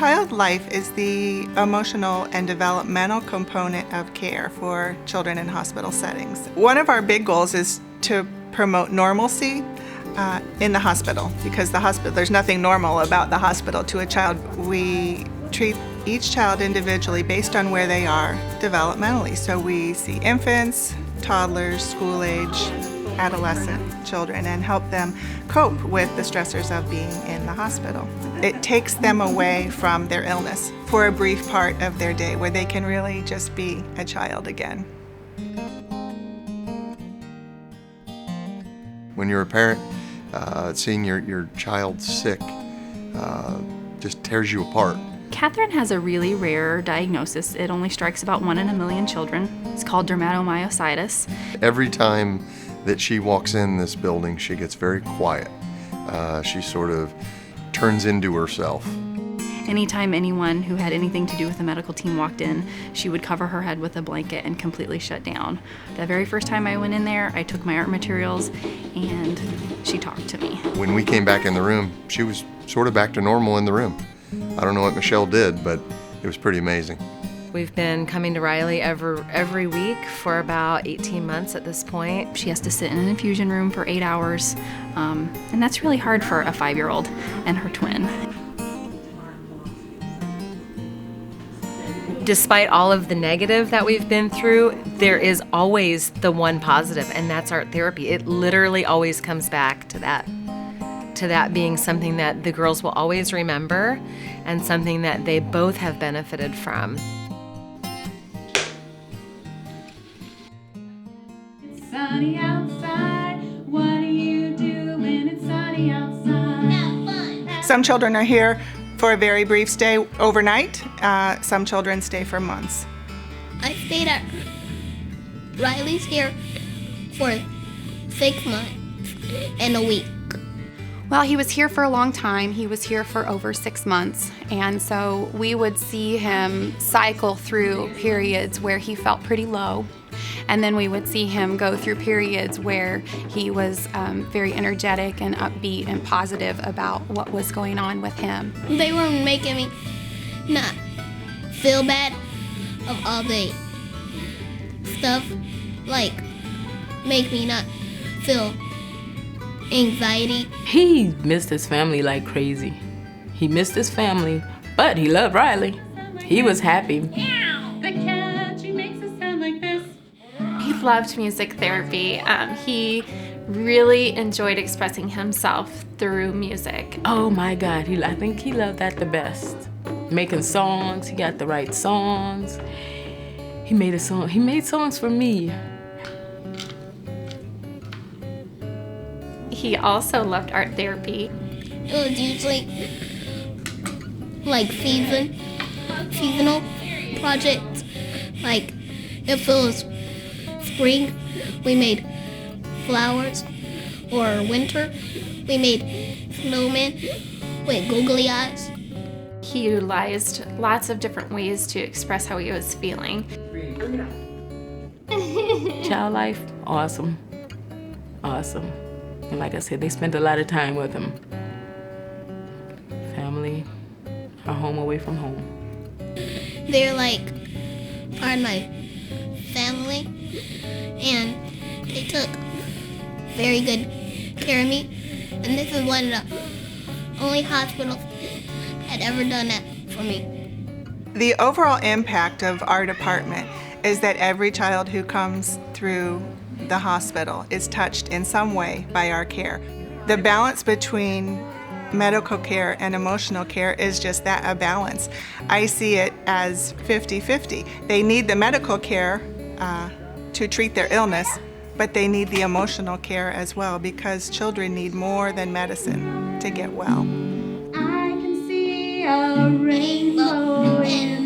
Child life is the emotional and developmental component of care for children in hospital settings. One of our big goals is to promote normalcy in the hospital, because there's nothing normal about the hospital to a child. We treat each child individually based on where they are developmentally. So we see infants, toddlers, school age, adolescent children, and help them cope with the stressors of being in the hospital. It takes them away from their illness for a brief part of their day where they can really just be a child again. When you're a parent, seeing your child sick just tears you apart. Catherine has a really rare diagnosis. It only strikes about 1 in a million children. It's called dermatomyositis. Every time that she walks in this building, she gets very quiet. She sort of turns into herself. Anytime anyone who had anything to do with the medical team walked in, she would cover her head with a blanket and completely shut down. The very first time I went in there, I took my art materials and she talked to me. When we came back in the room, she was sort of back to normal in the room. I don't know what Michelle did, but it was pretty amazing. We've been coming to Riley every week for about 18 months at this point. She has to sit in an infusion room for 8 hours, and that's really hard for a 5-year-old and her twin. Despite all of the negative that we've been through, there is always the one positive, and that's art therapy. It literally always comes back to that being something that the girls will always remember and something that they both have benefited from. It's sunny outside. What do you do when it's sunny outside? Have fun. Some children are here for a very brief stay overnight. Some children stay for months. I stayed at Riley's here for 6 months and a week. Well, he was here for a long time. He was here for over 6 months. And so we would see him cycle through periods where he felt pretty low. And then we would see him go through periods where he was very energetic and upbeat and positive about what was going on with him. They were making me not feel bad of all the stuff, like make me not feel anxiety. He missed his family like crazy. He missed his family, but he loved Riley. He was happy. The catchy makes it sound like this. He loved music therapy. He really enjoyed expressing himself through music. Oh my God, I think he loved that the best. Making songs, he got the right songs. He made songs for me. He also loved art therapy. It was usually like seasonal projects. Like if it was spring, we made flowers, or winter, we made snowmen with googly eyes. He utilized lots of different ways to express how he was feeling. Child life, awesome. Awesome. And like I said, they spent a lot of time with him. Family, a home away from home. They're like part of my family, and they took very good care of me. And this is one of the only hospitals had ever done that for me. The overall impact of our department is that every child who comes through the hospital is touched in some way by our care. The balance between medical care and emotional care is just that, a balance. I see it as 50-50. They need the medical care to treat their illness, but they need the emotional care as well, because children need more than medicine to get well. I can see a rainbow in